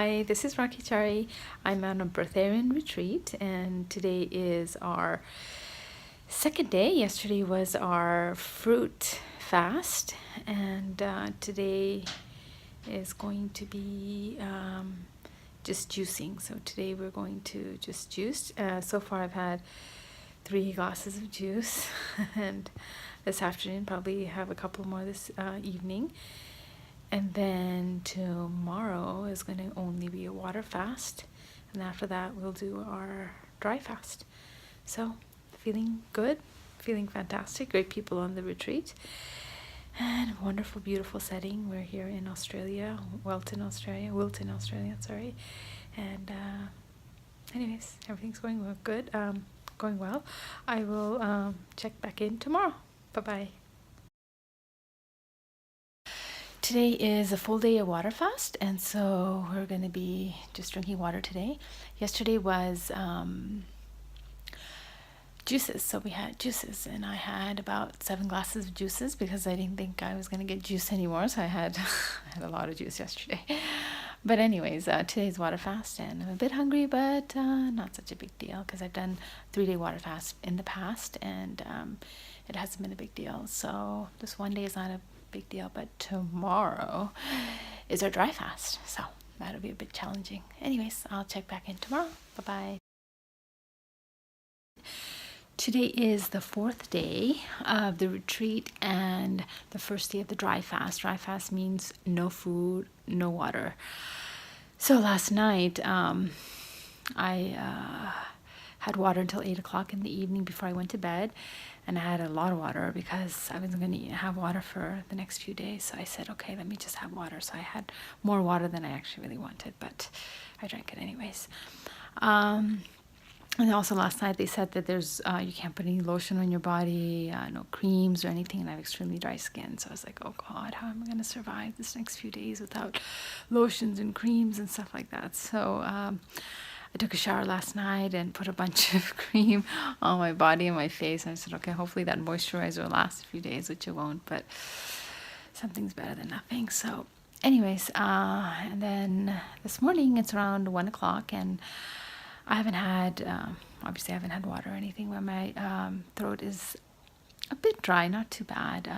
Hi, this is Rocky Chari. I'm on a Breatharian Retreat, and today is our second day. Yesterday was our fruit fast, and today is going to be just juicing. So today we're going to just juice. So far I've had 3 glasses of juice, and this afternoon probably have a couple more this evening. And then tomorrow is going to only be a water fast. And after that, we'll do our dry fast. So, feeling good, feeling fantastic. Great people on the retreat. And wonderful, beautiful setting. We're here in Australia, Wilton, Australia, sorry. And anyways, everything's going well, good, going well. I will check back in tomorrow. Bye-bye. Today is a full day of water fast, and so we're going to be just drinking water today. Yesterday was juices, so we had juices, and I had about 7 glasses of juices because I didn't think I was going to get juice anymore, so I had a lot of juice yesterday. But anyways, today's water fast, and I'm a bit hungry, but not such a big deal because I've done 3-day water fast in the past, and it hasn't been a big deal. So this one day is not a big deal, but tomorrow is our dry fast, so that'll be a bit challenging. Anyways, I'll check back in tomorrow. Bye-bye. Today is the 4th day of the retreat and the first day of the dry fast. Dry fast means no food, no water. So last night I had water until 8 o'clock in the evening before I went to bed, and I had a lot of water because I was going to have water for the next few days. So I said, okay, let me just have water. So I had more water than I actually really wanted, but I drank it anyways. And also last night they said that there's you can't put any lotion on your body, no creams or anything, and I have extremely dry skin. So I was like, oh God, how am I going to survive this next few days without lotions and creams and stuff like that? So I took a shower last night and put a bunch of cream on my body and my face. And I said, okay, hopefully that moisturizer will last a few days, which it won't, but something's better than nothing. So anyways, and then this morning it's around 1 o'clock, and I haven't had, obviously I haven't had water or anything, but my throat is a bit dry, not too bad.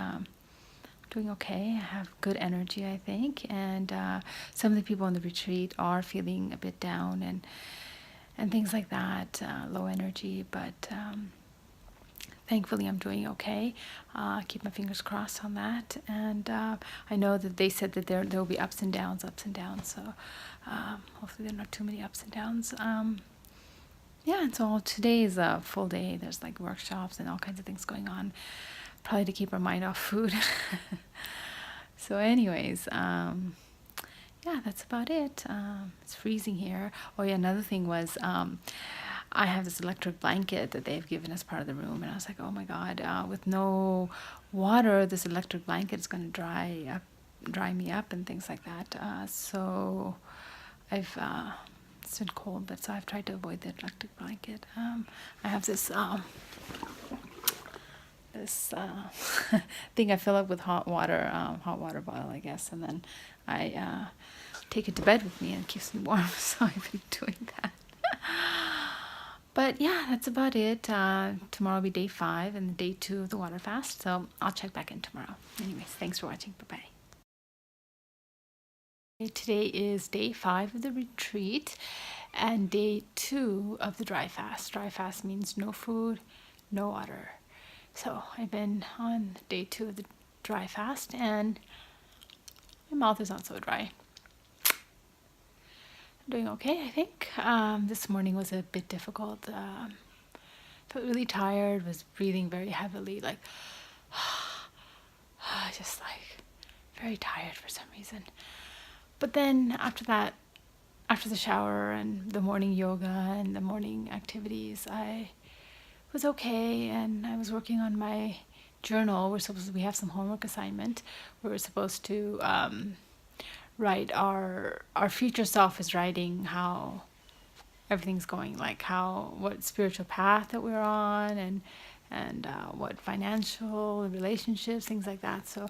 Doing okay. I have good energy, I think, and some of the people on the retreat are feeling a bit down and things like that, low energy, but thankfully I'm doing okay. Keep my fingers crossed on that, and I know that they said that there will be ups and downs, so hopefully there are not too many ups and downs. Yeah, and so today is a full day. There's like workshops and all kinds of things going on, probably to keep our mind off food. So anyways, yeah, that's about it. It's freezing here. Oh yeah, another thing was I have this electric blanket that they've given as part of the room, and I was like, oh my God, with no water, this electric blanket is going to dry me up and things like that. So I've it's been cold, but so I've tried to avoid the electric blanket. I have this thing I fill up with hot water bottle, I guess, and then I take it to bed with me and it keeps me warm. So I've been doing that. But yeah, that's about it. Tomorrow will be day 5 and day 2 of the water fast. So I'll check back in tomorrow. Anyways, thanks for watching. Bye-bye. Today is day 5 of the retreat and day 2 of the dry fast. Dry fast means no food, no water. So I've been on day 2 of the dry fast, and my mouth is not so dry. I'm doing okay, I think. This morning was a bit difficult. Felt really tired, was breathing very heavily, like just like very tired for some reason. But then after that, after the shower and the morning yoga and the morning activities, I was okay, and I was working on my journal. We have some homework assignment. We're supposed to write our future self is writing how everything's going, like what spiritual path that we're on, and what financial relationships, things like that. So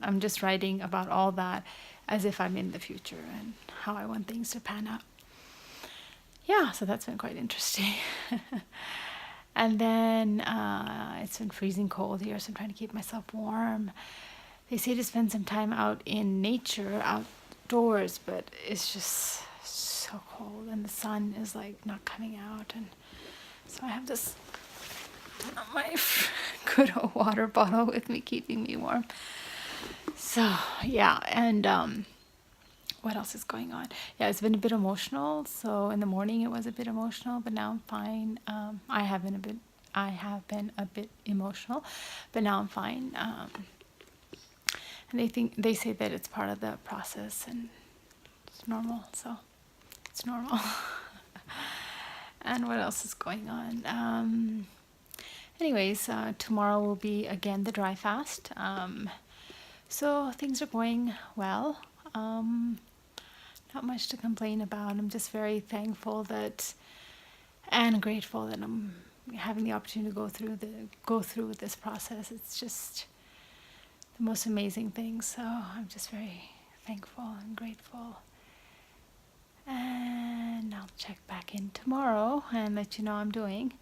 I'm just writing about all that. as if I'm in the future and how I want things to pan out. Yeah, so that's been quite interesting. And then it's been freezing cold here, so I'm trying to keep myself warm. They say to spend some time out in nature, outdoors, but it's just so cold and the sun is like not coming out. And so I have this my good old water bottle with me, keeping me warm. So yeah, and what else is going on? Yeah, it's been a bit emotional. So in the morning it was a bit emotional, but now I'm fine. I have been a bit emotional, but now I'm fine. And they say that it's part of the process and it's normal. So it's normal. And what else is going on? Anyways, tomorrow will be again the dry fast. So things are going well. Not much to complain about. I'm just very thankful and grateful that I'm having the opportunity to go through with this process. It's just the most amazing thing. So I'm just very thankful and grateful. And I'll check back in tomorrow and let you know how I'm doing.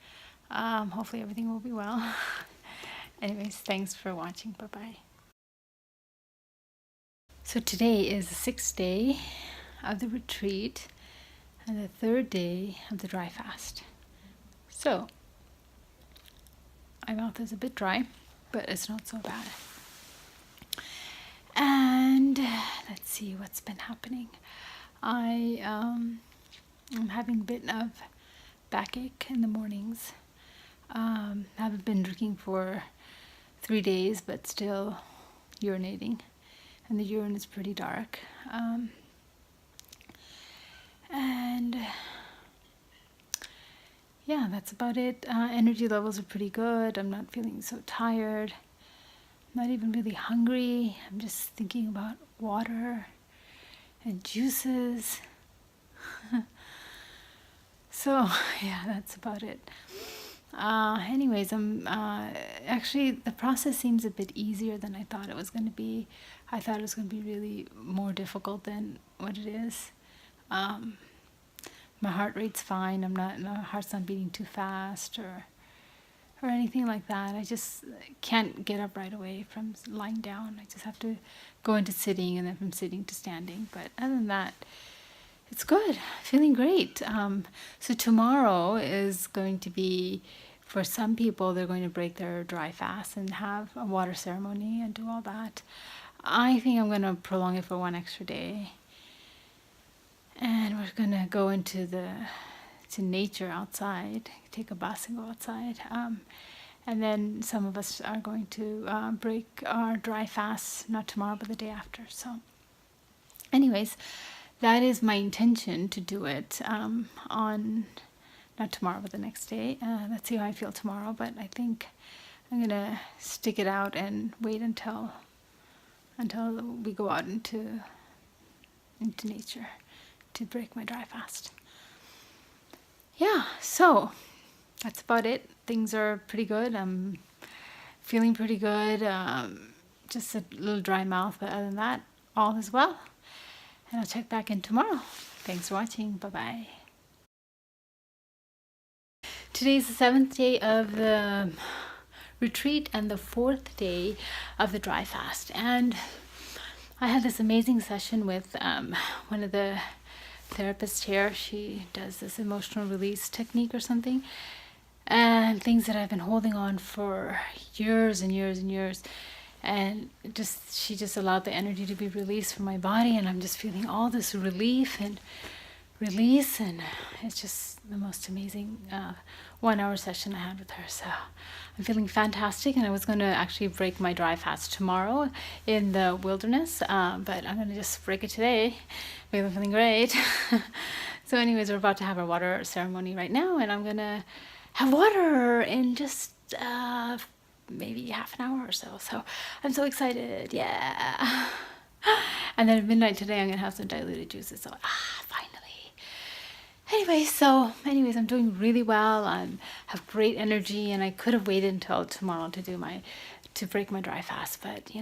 Hopefully everything will be well. Anyways, thanks for watching. Bye-bye. So today is the 6th day of the retreat and the 3rd day of the dry fast. So my mouth is a bit dry, but it's not so bad. And let's see what's been happening. I'm having a bit of backache in the mornings. Haven't been drinking for 3 days, but still urinating, and the urine is pretty dark. And yeah, that's about it. Energy levels are pretty good. I'm not feeling so tired. I'm not even really hungry. I'm just thinking about water and juices. So yeah, that's about it. Anyways, actually the process seems a bit easier than I thought it was going to be. I thought it was going to be really more difficult than what it is. My heart rate's fine. My heart's not beating too fast or anything like that. I just can't get up right away from lying down. I just have to go into sitting and then from sitting to standing. But other than that, it's good. Feeling great. So tomorrow is going to be, for some people, they're going to break their dry fast and have a water ceremony and do all that. I think I'm going to prolong it for 1 extra day. And we're going to go into nature outside, take a bus and go outside. And then some of us are going to break our dry fast, not tomorrow, but the day after. So anyways, that is my intention to do it on, not tomorrow, but the next day. Let's see how I feel tomorrow, but I think I'm going to stick it out and wait until we go out into nature to break my dry fast. Yeah, so that's about it. Things are pretty good. I'm feeling pretty good. Just a little dry mouth, but other than that, all is well. And I'll check back in tomorrow. Thanks for watching. Bye-bye. Today's the 7th day of the retreat and the 4th day of the dry fast. And I had this amazing session with one of the therapists here. She does this emotional release technique or something. And things that I've been holding on for years and years and years. And she just allowed the energy to be released from my body, and I'm just feeling all this relief and release, and it's just the most amazing 1 hour session I had with her. So I'm feeling fantastic, and I was going to actually break my dry fast tomorrow in the wilderness, but I'm going to just break it today because I'm feeling great. So anyways, we're about to have our water ceremony right now, and I'm going to have water in just maybe half an hour or so. So I'm so excited. Yeah. And then at midnight today, I'm going to have some diluted juices. So finally. Anyways, I'm doing really well. I have great energy, and I could have waited until tomorrow to break my dry fast. But,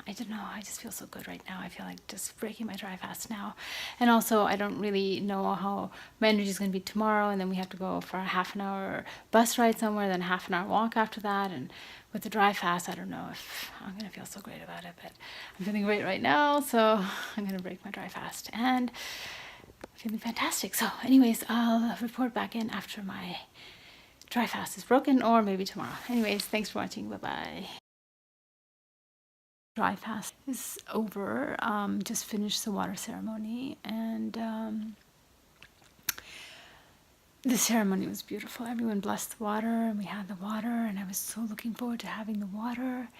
I don't know, I just feel so good right now. I feel like just breaking my dry fast now. And also, I don't really know how my energy is going to be tomorrow, and then we have to go for a half an hour bus ride somewhere, then half an hour walk after that. And with the dry fast, I don't know if I'm going to feel so great about it, but I'm feeling great right now, so I'm going to break my dry fast. And I'm feeling fantastic. So anyways, I'll report back in after my dry fast is broken, or maybe tomorrow. Anyways, thanks for watching. Bye-bye. Dry fast is over. Just finished the water ceremony, and the ceremony was beautiful. Everyone blessed the water, and we had the water, and I was so looking forward to having the water.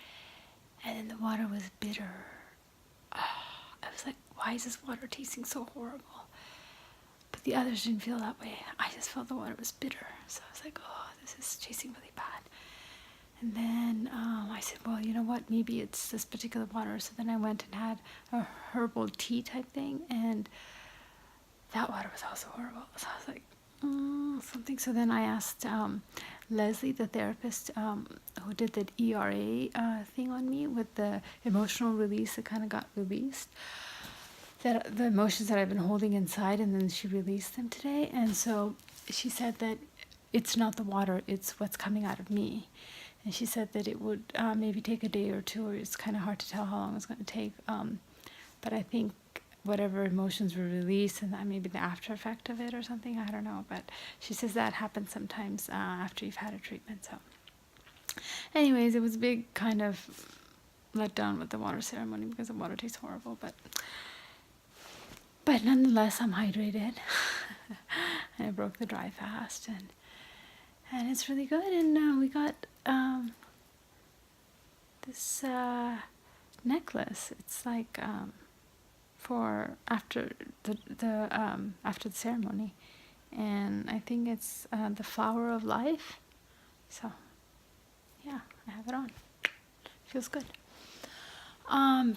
And then the water was bitter. I was like, why is this water tasting so horrible? But the others didn't feel that way. I just felt the water was bitter. So I was like, oh, this is tasting really bad. And then I said, well, you know what? Maybe it's this particular water. So then I went and had a herbal tea type thing. And that water was also horrible. So I was like, something. So then I asked Leslie, the therapist who did the ERA thing on me with the emotional release that kind of got released. That the emotions that I've been holding inside, and then she released them today. And so she said that it's not the water, it's what's coming out of me. And she said that it would maybe take a day or two, or it's kind of hard to tell how long it's going to take. But I think whatever emotions were released, and that maybe the after effect of it or something, I don't know. But she says that happens sometimes after you've had a treatment. So anyways, it was a big kind of letdown with the water ceremony because the water tastes horrible. But nonetheless, I'm hydrated. And I broke the dry fast, and it's really good. And we got this necklace. It's like for after the ceremony, and I think it's the flower of life. So yeah, I have it on. Feels good.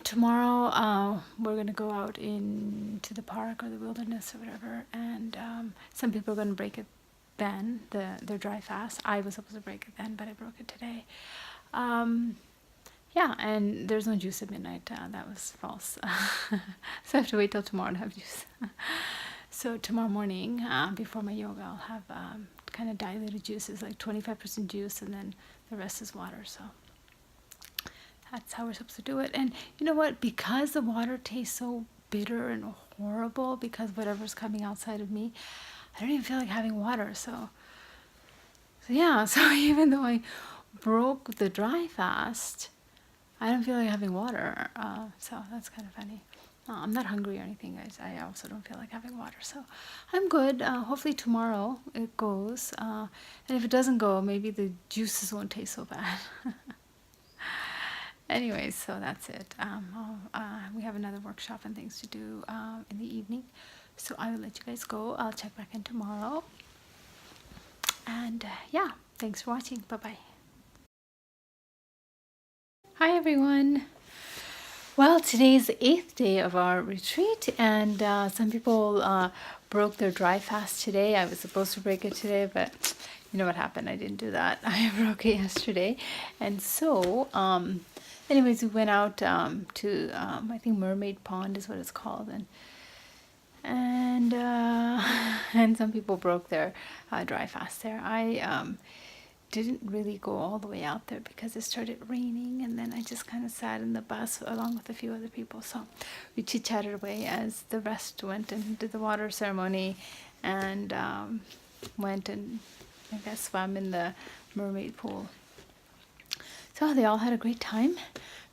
Tomorrow we're gonna go out into the park or the wilderness or whatever, and some people are gonna break it then, their dry fast. I was supposed to break it then, but I broke it today. Yeah, and there's no juice at midnight. That was false. So I have to wait till tomorrow to have juice. So tomorrow morning, before my yoga, I'll have kind of diluted juices, like 25% juice, and then the rest is water. So that's how we're supposed to do it. And you know what? Because the water tastes so bitter and horrible, because whatever's coming outside of me, I don't even feel like having water. So yeah, so even though I broke the dry fast, I don't feel like having water. So that's kind of funny. I'm not hungry or anything, guys. I also don't feel like having water. So I'm good. Hopefully tomorrow it goes. And if it doesn't go, maybe the juices won't taste so bad. Anyways, so that's it. We have another workshop and things to do in the evening. So I will let you guys go. I'll check back in tomorrow. And yeah, thanks for watching. Bye-bye. Hi, everyone. Well, today is the 8th day of our retreat, and some people broke their dry fast today. I was supposed to break it today, but you know what happened? I didn't do that. I broke it yesterday. And so anyways, we went out to I think Mermaid Pond is what it's called, and and some people broke their dry fast there. I didn't really go all the way out there because it started raining, and then I just kind of sat in the bus along with a few other people. So we chit-chatted away as the rest went and did the water ceremony, and went and I guess swam in the mermaid pool. So they all had a great time.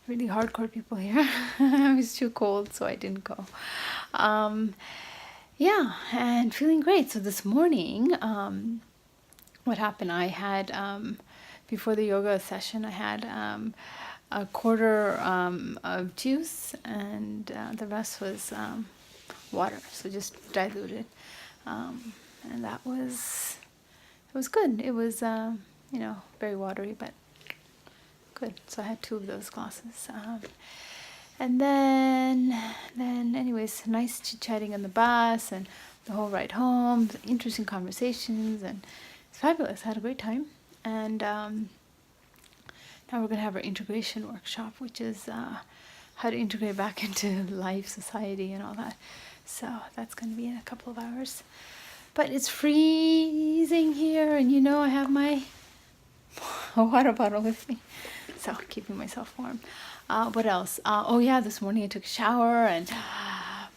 Really hardcore people here. I was too cold, so I didn't go. Yeah, and feeling great. So this morning, what happened? I had, before the yoga session, I had a quarter of juice, and the rest was water, so just diluted. And it was good. It was, very watery, but good. So I had 2 of those glasses. And then anyways, nice chit-chatting on the bus and the whole ride home, interesting conversations, and it's fabulous. I had a great time. And now we're going to have our integration workshop, which is how to integrate back into life, society, and all that. So that's going to be in a couple of hours. But it's freezing here, and I have my water bottle with me, so keeping myself warm. What else? Oh yeah, this morning I took a shower and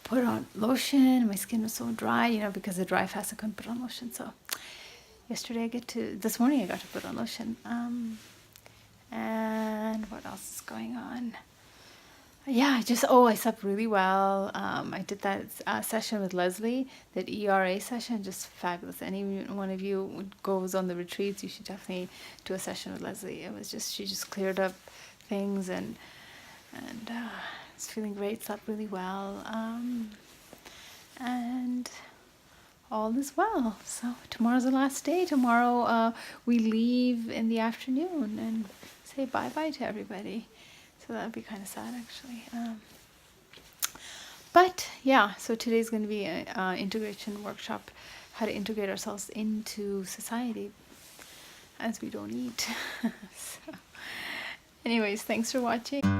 put on lotion. My skin was so dry, because the dry fast I couldn't put on lotion. So this morning I got to put on lotion. And what else is going on? Yeah, I slept really well. I did that session with Leslie, that ERA session, just fabulous. Any one of you goes on the retreats, you should definitely do a session with Leslie. She just cleared up things, and it's feeling great, slept really well. And all is well. So tomorrow's the last day. Tomorrow we leave in the afternoon and say bye-bye to everybody. So that would be kind of sad, actually. But yeah, so today's going to be an integration workshop, how to integrate ourselves into society as we don't eat. So anyways, thanks for watching.